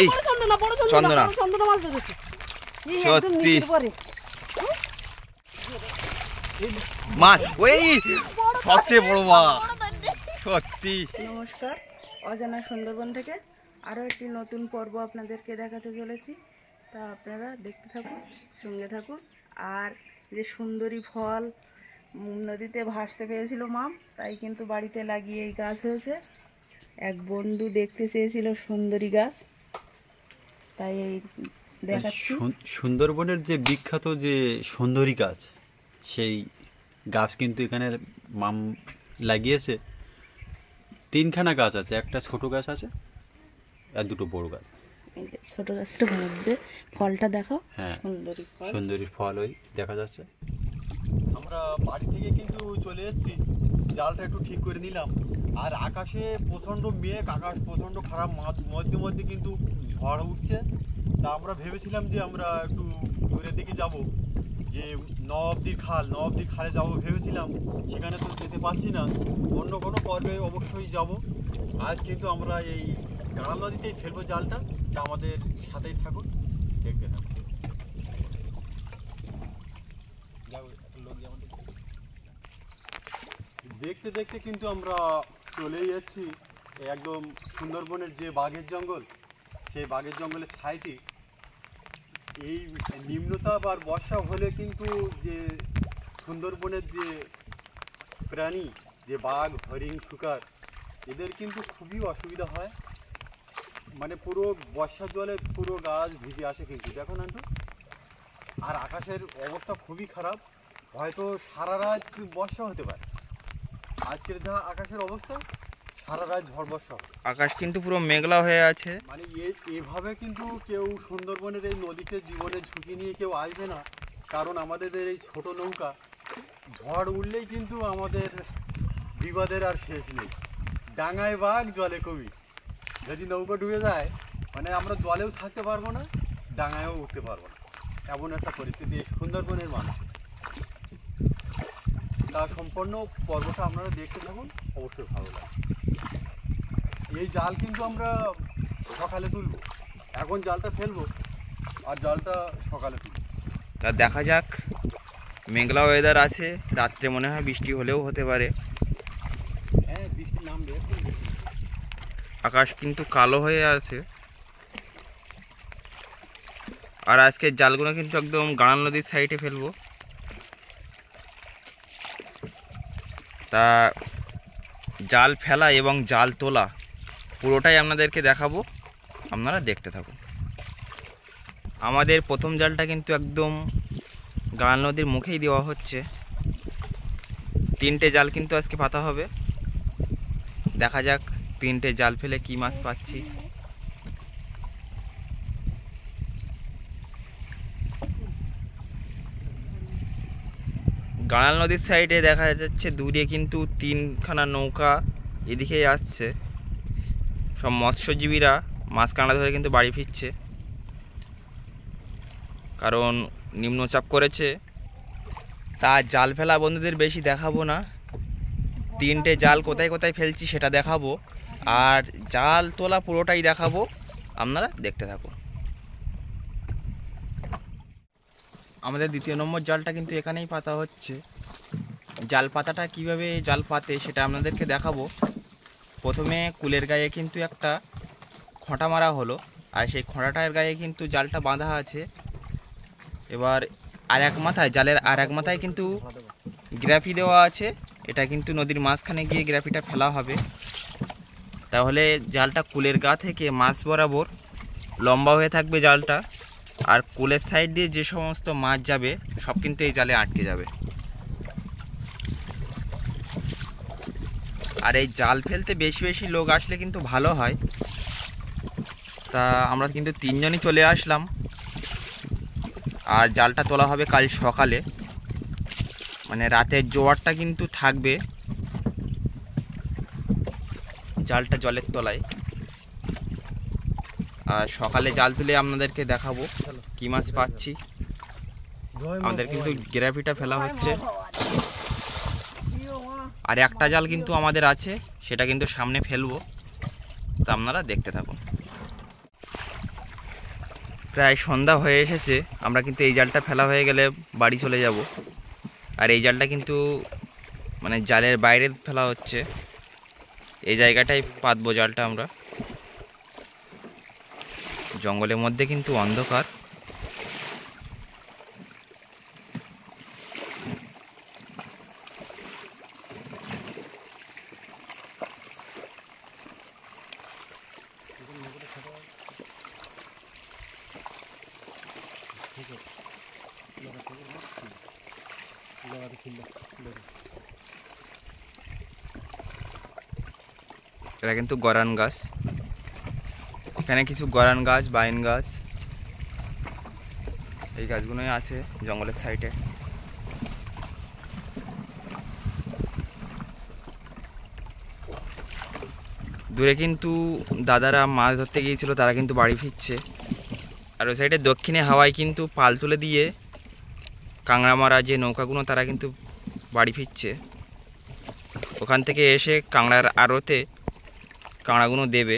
এই চন্দনা সত্যি মাছ, ওই সবচেয়ে বড় মাছ সত্যি। নমস্কার, অজানা সুন্দরবন থেকে আরও একটি নতুন পর্ব আপনাদেরকে দেখাতে চলেছি। তা আপনারা দেখতে থাকুন, সঙ্গে থাকুন। আর যে সুন্দরী ফল নদীতে ভাসতে পেয়েছিল মাম, তাই কিন্তু বাড়িতে লাগিয়ে এই গাছ হয়েছে। এক বন্ধু দেখতে চেয়েছিল সুন্দরী গাছ, তাই এই দেখাচ্ছি। সুন্দরবনের যে বিখ্যাত যে সুন্দরী গাছ, সেই গাছ কিন্তু এখানে মাম লাগিয়েছে। তিনখানা গাছ আছে, একটা ছোট গাছ আছে আর দুটো বড় গাছ। ছোট গাছটা ভাববে, ফলটা দেখাও। হ্যাঁ, সুন্দরী ফল, সুন্দরী ফল ওই দেখা যাচ্ছে। আমরা বাড়ি থেকে কিন্তু চলে এসেছি, জালটা একটু ঠিক করে নিলাম। আর আকাশে প্রচণ্ড মেঘ, আকাশ প্রচণ্ড খারাপ, মধ্যে মধ্যে কিন্তু ঝড় উঠছে। তা আমরা ভেবেছিলাম যে আমরা একটু দূরের দিকে যাব, যে নবাবদ্বীপ খালে যাব ভেবেছিলাম। সেখানে তো যেতে পারছি না, অন্য কোনো পর্বে অবশ্যই যাব। আজ কিন্তু আমরা এই গাড়াল নদীতেই ফেলবো জালটা। তা আমাদের সাথেই থাকুন, দেখতে থাকুন। দেখতে দেখতে কিন্তু আমরা চলেই যাচ্ছি একদম সুন্দরবনের যে বাঘের জঙ্গল, সেই বাঘের জঙ্গলের ছাইটি। এই নিম্নচাপ আর বর্ষা হলে কিন্তু যে সুন্দরবনের যে প্রাণী, যে বাঘ, হরিণ, শুকর, এদের কিন্তু খুবই অসুবিধা হয়। মানে পুরো বর্ষার জলে পুরো গাছ ভিজে আসে কিন্তু, দেখো না একটু। আর আকাশের অবস্থা খুবই খারাপ, হয়তো সারা রাত বর্ষা হতে পারে। আজকের যা আকাশের অবস্থা, সারা রাত ঝড় বর্ষা, আকাশ কিন্তু পুরো মেঘলা হয়ে আছে। মানে এভাবে কিন্তু কেউ সুন্দরবনের এই নদীতে জীবনের ঝুঁকি নিয়ে কেউ আসবে না। কারণ আমাদের এই ছোট নৌকা, ঝড় উঠলেই কিন্তু আমাদের বিপদের আর শেষ নেই। ডাঙায় বাঘ, জলে কুমির। যদি নৌকা ডুবে যায়, মানে আমরা জলেও থাকতে পারবো না, ডাঙায়ও উঠতে পারবো না, এমন একটা পরিস্থিতি সুন্দরবনের মানুষ। তা সম্পূর্ণ পর্বটা আপনারা দেখতে থাকুন, অবশ্যই ভালো লাগে। এই জাল কিন্তু আমরা সকালে তুলব, এখন জালটা ফেলবো আর জালটা সকালে তুলব। তা দেখা যাক, মেঘলা ওয়েদার আছে, রাত্রে মনে হয় বৃষ্টি হলেও হতে পারে। হ্যাঁ, বৃষ্টি নামবে। আকাশ কিন্তু কালো হয়ে আছে। আর আজকের জালগুলো কিন্তু একদম গাড়াল নদীর সাইডে ফেলবো। তা জাল ফেলা এবং জাল তোলা পুরোটাই আপনাদেরকে দেখাবো, আপনারা দেখতে থাকুন। আমাদের প্রথম জালটা কিন্তু একদম গাড়াল নদীর মুখেই দেওয়া হচ্ছে। 3টে জাল কিন্তু আজকে পাতা হবে। দেখা যাক 3টে জাল ফেলে কি মাছ পাচ্ছি। গাড়াল নদীর সাইডে দেখা যাচ্ছে দূরে কিন্তু 3খানা নৌকা এদিকেই আসছে। সব মৎস্যজীবীরা মাছ কাঁটা ধরে কিন্তু বাড়ি ফিরছে, কারণ নিম্নচাপ করেছে। তা জাল ফেলা বন্ধুদের বেশি দেখাবো না, 3টে জাল কোথায় কোথায় ফেলছি সেটা দেখাবো, আর জাল তোলা পুরোটাই দেখাবো, আপনারা দেখতে থাকুন। আমাদের 2 নম্বর জালটা কিন্তু এখানেই পাতা হচ্ছে। জাল পাতাটা কিভাবে জাল পাতে সেটা আপনাদেরকে দেখাবো। প্রথমে কুলের গায়ে কিন্তু একটা খোঁটা মারা হলো, আর সেই খোঁটাটার গায়ে কিন্তু জালটা বাঁধা আছে। এবার আর এক মাথায়, জালের আর এক মাথায় কিন্তু গ্রাফি দেওয়া আছে। এটা কিন্তু নদীর মাঝখানে গিয়ে গ্রাফিটা ফেলা হবে, তাহলে জালটা কুলের গা থেকে মাছ বরাবর লম্বা হয়ে থাকবে জালটা। আর কুলের সাইড দিয়ে যে সমস্ত মাছ যাবে সব কিন্তু এই জালে আটকে যাবে। আর এই জাল ফেলতে বেশি বেশি লোক আসলে কিন্তু ভালো হয়। তা আমরা কিন্তু 3জনই চলে আসলাম। আর জালটা তোলা হবে কাল সকালে, মানে রাতের জোয়ারটা কিন্তু থাকবে জালটা জলের তলায়। আর সকালে জাল তুলে আপনাদেরকে দেখাবো কি মাছ পাচ্ছি। আমাদের কিন্তু গ্রাফিটা ফেলা হচ্ছে, আর একটা জাল কিন্তু আমাদের আছে, সেটা কিন্তু সামনে ফেলবো, তা আপনারা দেখতে থাকুন। প্রায় সন্ধ্যা হয়ে এসেছে, আমরা কিন্তু এই জালটা ফেলা হয়ে গেলে বাড়ি চলে যাব। আর এই জালটা কিন্তু মানে জালের বাইরে ফেলা হচ্ছে, এই জায়গাটায় পাতবো জালটা আমরা। জঙ্গলের মধ্যে কিন্তু অন্ধকার। এটা কিন্তু গরান গাছ, এখানে কিছু গরান গাছ, বাইন গাছ, এই গাছগুলোই আছে জঙ্গলের সাইডে। দূরে কিন্তু দাদারা মাছ ধরতে গিয়েছিল, তারা কিন্তু বাড়ি ফিরছে। আর ওই সাইডে দক্ষিণে হাওয়ায় কিন্তু পাল তুলে দিয়ে কাঁংড়া মারা যে নৌকাগুলো, তারা কিন্তু বাড়ি ফিরছে। ওখান থেকে এসে কাঁংড়ার আড়তে কাঁংড়াগুলো দেবে,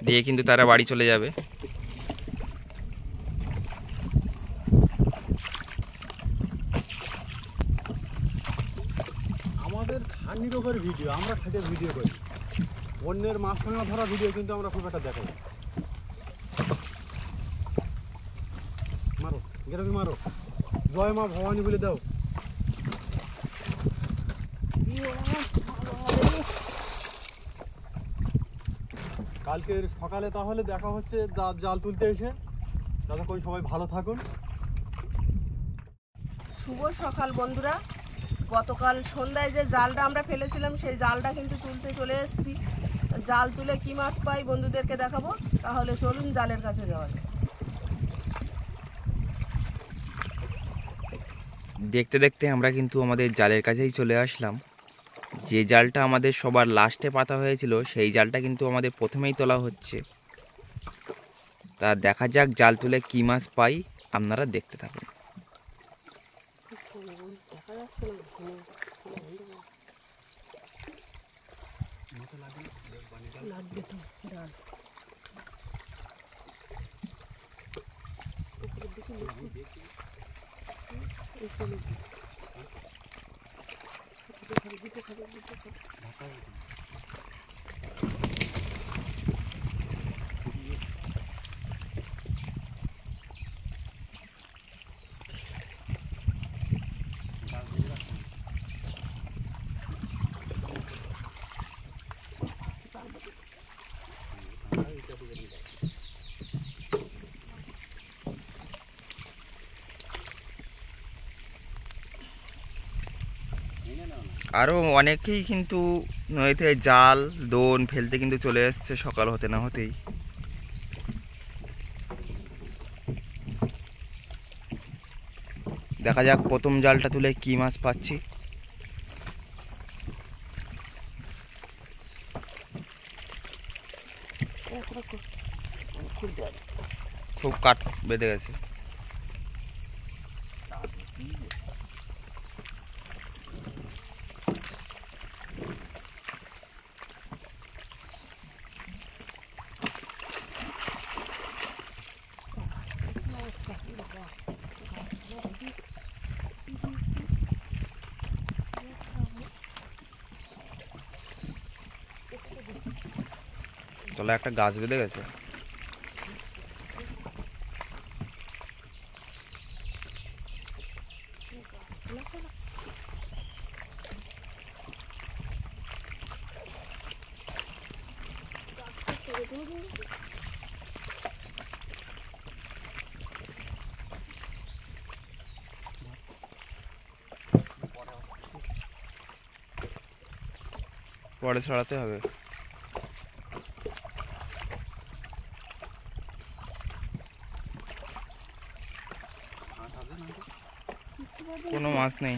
দিয়ে কিন্তু তারা বাড়ি চলে যাবে। আমাদের খানির ওপর ভিডিও, আমরা খাটে ভিডিও করি, অন্যের মাছ কাঁকড়া ধরা ভিডিও কিন্তু আমরা খুব একটা দেখাই। মারো গেরবি মারো, জয় মা ভবানী বলে দাও। কালকের সকালে তাহলে দেখা হচ্ছে জাল তুলতে এসে। ততক্ষণ সবাই ভালো থাকুন। শুভ সকাল বন্ধুরা। গতকাল সন্ধ্যায় যে জালটা আমরা ফেলেছিলাম সেই জালটা কিন্তু তুলতে চলে এসেছি। জাল তুলে কি মাছ পাই বন্ধুদেরকে দেখাবো, তাহলে চলুন জালের কাছে যাওয়া যায়। দেখতে দেখতে আমরা কিন্তু আমাদের জালের কাছেই চলে আসলাম। যে জালটা আমাদের সবার লাস্টে পাতা হয়েছিল, সেই জালটা কিন্তু আমাদের প্রথমেই তোলা হচ্ছে। তা দেখা যাক জাল তুলে কি মাছ পাই, আপনারা দেখতে থাকুন। আরও অনেকেই কিন্তু নদীতে জাল দোন ফেলতে কিন্তু চলে এসছে সকাল হতে না হতেই। দেখা যাক প্রথম জালটা তুলে কি মাছ পাচ্ছি। খুব কাঠ বেঁধে গেছে। তলায় একটা গাছ বেঁধে গেছে। পরে ছড়াতে হবে। কোনো মাছ নেই।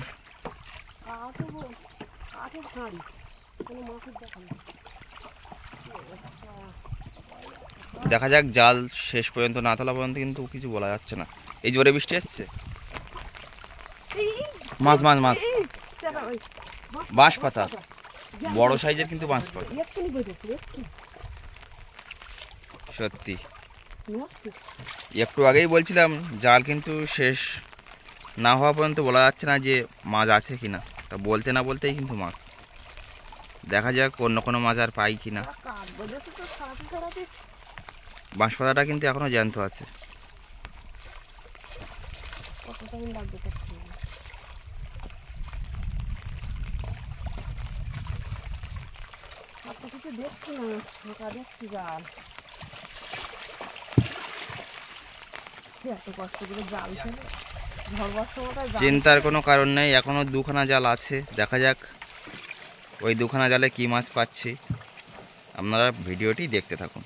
দেখা যাক জাল শেষ পর্যন্ত না তোলা পর্যন্ত কিন্তু কিছু বলা যাচ্ছে না। এই জোরে বৃষ্টি আসছে। মাছ মাছ মাছ বাঁশ পাতা, বড় সাইজের কিন্তু বাঁশ পাতা। সত্যি নিয়ে আসছি। একটু আগেই বলছিলাম জাল কিন্তু শেষ না হওয়া পর্যন্ত বলা যাচ্ছে না যে মাছ আছে কি না। তা বলতে না বলতেই কিন্তু মাছ। দেখা যাক অন্য কোনো মাছ আর পাই কি না। কাঠ বেঁধেছে তো ছাড়াতে ছাড়াতে। বাঁশপাতাটা কিন্তু এখনও জ্যান্ত আছে। কত টাইম লাগবে করতে? আর তো কিছু দেখছি না, ঢোকা দেখছি জাল। এত কষ্ট করে জাল ফেলে ধরবার সময়টা জাল চিন্তার কোনো কারণ নেই, এখনও দুখানা জাল আছে। দেখা যাক ওই দুখানা জালে কি মাছ পাচ্ছি। আপনারা ভিডিওটি দেখতে থাকুন।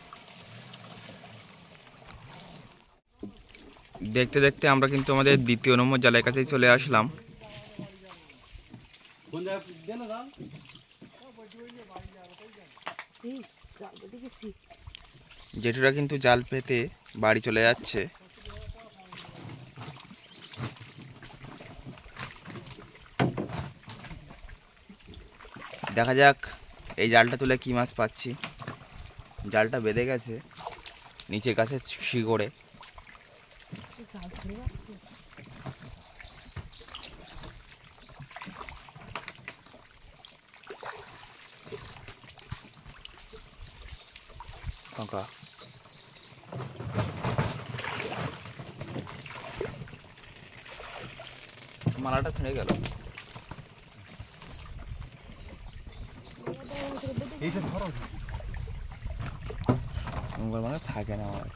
দেখতে দেখতে আমরা কিন্তু আমাদের দ্বিতীয় নম্বর জালের কাছেই চলে আসলাম। এই জাল বেঁধে গেছি। জেঠুরা কিন্তু জাল পেতে বাড়ি চলে যাচ্ছে। দেখা যাক এই জালটা তুলে কি মাছ পাচ্ছি। জালটা বেঁধে গেছে নিচে গাছের শিকড়ে। জাল ছেড়ে যাচ্ছে। ফাঁকা মালাটা ছিঁড়ে গেল। মানে থাকে না আমার।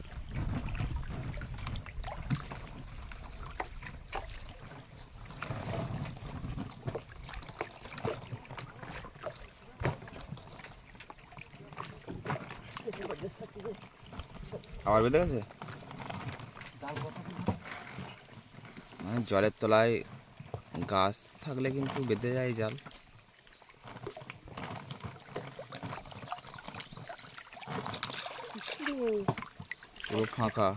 আবার বেঁধে গেছে। মানে জলের তলায় গাছ থাকলে কিন্তু বেঁধে যায় জাল। পুরো ফাঁকা।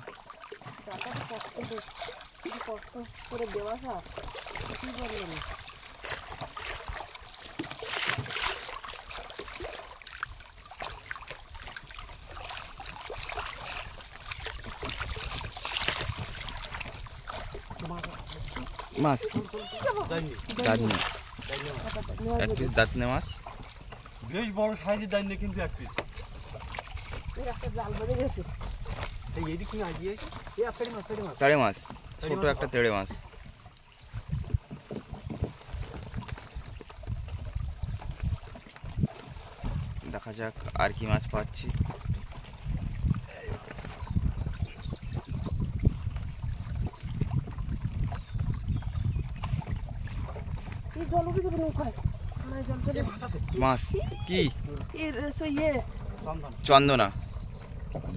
কষ্ট করে দেওয়া স্যার কি বললেন? মাছ দাঁতনে, এক পিস দাঁতনে মাছ। বেশ বড় সাইজের দাঁড়িয়ে কিন্তু এক পিস। একটা জাল বেঁধে গেছে। তেড়ে মাছ, ছোট একটা তেড়ে মাছ। দেখা যাক আর কি মাছ পাচ্ছি। মাছ কি? চন্দনা,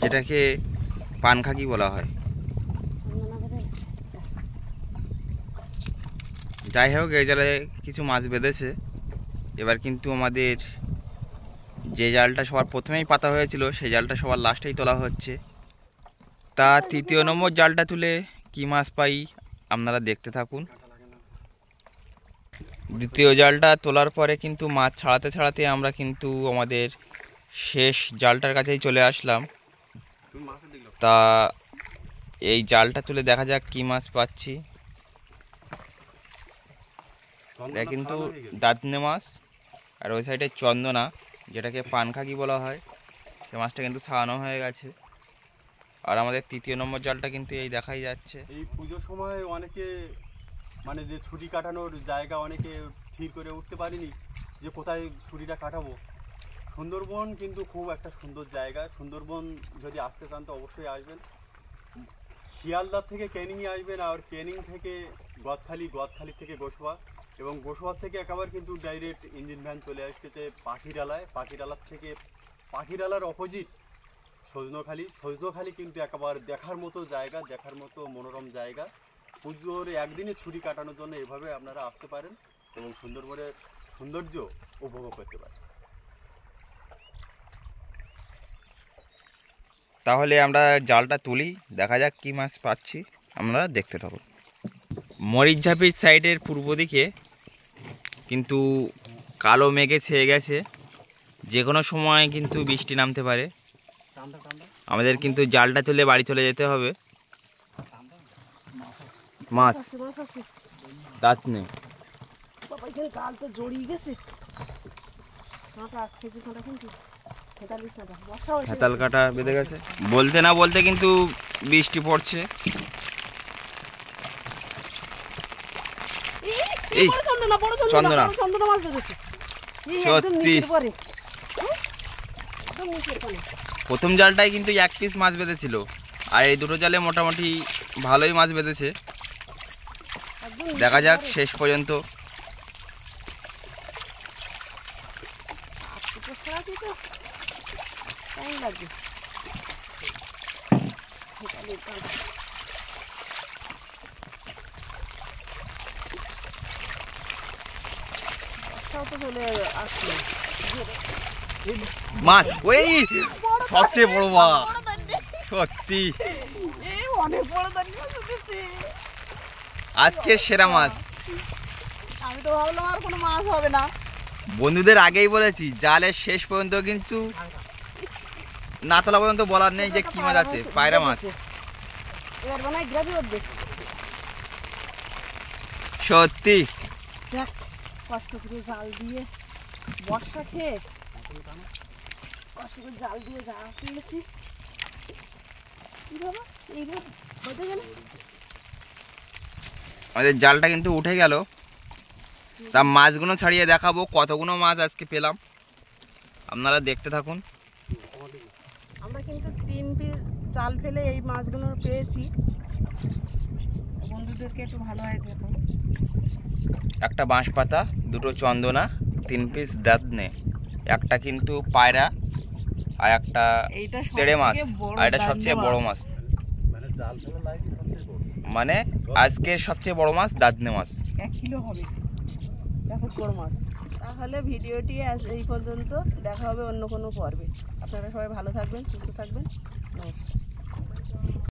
যেটাকে পানখাকি বলা হয়। যাই হোক, এই জালে কিছু মাছ বেঁধেছে। এবার কিন্তু আমাদের যে জালটা সবার প্রথমেই পাতা হয়েছিল সেই জালটা সবার লাস্টেই তোলা হচ্ছে। তা তৃতীয় নম্বর জালটা তুলে কি মাছ পাই আপনারা দেখতে থাকুন। দ্বিতীয় জালটা তোলার পরে কিন্তু মাছ ছাড়াতে ছাড়াতে আমরা কিন্তু আমাদের শেষ জালটার কাছেই চলে আসলাম। তা এই জালটা তুলে দেখা যাক কি মাছ পাচ্ছি। এটা কিন্তু দাঁতনে মাছ, আর ওই সাইডে চন্দনা, যেটাকে পানখাকি বলা হয়। সে মাছটা কিন্তু ছাড়ানো হয়ে গেছে। আর আমাদের তৃতীয় নম্বর জালটা কিন্তু এই দেখাই যাচ্ছে। এই পুজোর সময় অনেকে মানে যে ছুটি কাটানোর জায়গা অনেকে স্থির করে উঠতে পারিনি যে কোথায় ছুটিটা কাটাবো। সুন্দরবন কিন্তু খুব একটা সুন্দর জায়গা। সুন্দরবন যদি আসতে চান তো অবশ্যই আসবেন। শিয়ালদা থেকে ক্যানিংয়ে আসবেন, আর ক্যানিং থেকে গদখালি, গদখালি থেকে গোসবা, এবং গোসবা থেকে একেবারে কিন্তু ডাইরেক্ট ইঞ্জিন ভ্যান চলে আসতেছে পাখিরালায়। পাখিরালার থেকে পাখিরালার অপোজিট সজনখালি। সজনখালি কিন্তু একেবারে দেখার মতো জায়গা, দেখার মতো মনোরম জায়গা। পুজোর একদিনে ছুটি কাটানোর জন্য এভাবে আপনারা আসতে পারেন এবং সুন্দরবনের সৌন্দর্য উপভোগ করতে পারেন। তাহলে আমরা জালটা তুলি, দেখা যাক কি মাছ পাচ্ছি। আমরা দেখতে থাকুন। মরিচঝাপির সাইডের পূর্ব দিকে কিন্তু কালো মেঘে ছেয়ে গেছে। যে কোনো সময় কিন্তু বৃষ্টি নামতে পারে। আমাদের কিন্তু জালটা তুলে বাড়ি চলে যেতে হবে। মাছ দাঁত নেই। বাবা এখানে জাল তো জড়িয়ে গেছে। কাঁটা খেতে কাঁটা কিন্তু খেতালিস না, বর্ষা হয়েছে। হেতাল কাটা বেঁধে গেছে। বলতে না বলতে কিন্তু বৃষ্টি পড়ছে। এই বড় চন্দনা, বড় চন্দনা। বড় চন্দনা মাছ ধরেছে। এই একদম সত্যি। নিচের পরে। একদম নিচের পরে। প্রথম জালটাই কিন্তু 1 পিস মাছ বেঁধেছিল, আর এই দুটো জালে মোটামুটি ভালোই মাছ বেঁধেছে। একদম দেখা নিচের যাক পরে। শেষ পর্যন্ত। আজকে তো সারাটি তো টাইম লাগবে। খেতালির কাঁটা। বর্ষাও তো চলে আসছে। মাছ ওই সবচেয়ে বড় মাছ, সত্যি অনেক বড় দাঁড়ি মাছ উঠেছে। আজকে সেরা মাছ। আমি তো ভাবলাম আর কোনো মাছ হবে না। বন্ধুদের আগেই বলেছি জালের শেষ পর্যন্ত কিন্তু না তোলা পর্যন্ত বলার নেই যে কি মাছ আছে। পায়রা মাছ এবার বানাই গ্রাবি অর্ধেক। সত্যি। দেখ কষ্ট করে জাল দিয়ে বর্ষা খেয়ে কষ্ট করে জাল দিয়ে জাল পেয়েছি। কি বাবা এইভাবে হতে গেলে আমাদের জালটা কিন্তু উঠে গেল। তা মাছগুলো ছাড়িয়ে দেখাবো কতগুলো মাছ আজকে পেলাম, আপনারা দেখতে থাকুন। আমরা কিন্তু 3 পিস জাল ফেলে এই মাছগুলো পেয়েছি। বন্ধুদেরকে একটু ভালো হয় দেখো। একটা বাঁশ পাতা, দুটো চন্দনা, 3 পিস দাঁতনে, একটা কিন্তু পায়রা, আর একটা এইটা তেড়ে মাছ, সবথেকে বড় আর এটা দান্নে সবচেয়ে বড় মাছ। মানে আজকে সবচেয়ে বড় মাছ দাঁতনে মাছ। 1 কিলো হবে। দেখো বড় মাছ। তাহলে ভিডিওটি আজ এই পর্যন্ত। দেখা হবে অন্য কোনো পর্বে। আপনারা সবাই ভালো থাকবেন, সুস্থ থাকবেন। নমস্কার।